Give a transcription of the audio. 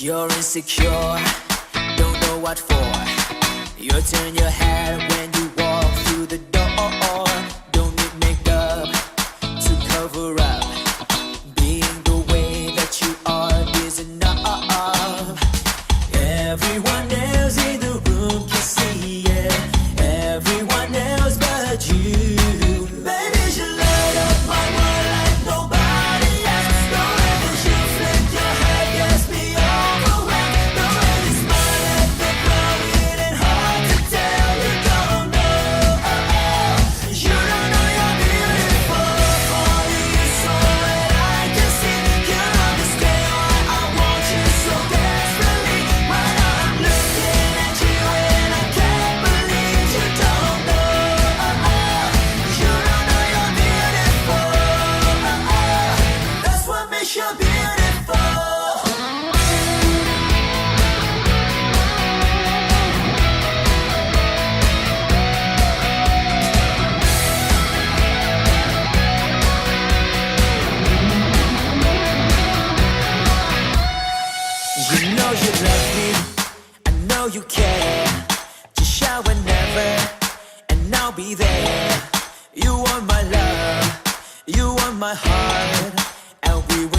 You're insecure, don't know what for. You turn your head when you walk through the door. Don't need makeup to cover up. Being the way that you are is enough. Everyone else in the room can see it. Everyone else but you. Baby, you light up my world like nobody else. The way that you flip your head gets me overwhelmed. The way you smile at the crowd, it ain't hard to tell. You don't know, you don't know you're beautiful. Only you so that I can see. You understand why I want you so desperately. Right now I'm looking at you and I can't believe you don't know. You don't know you're beautiful. That's what makes you beautiful. You know you love me, I know you care. Just shout whenever, and I'll be there. You want my love, you want my heart, and we will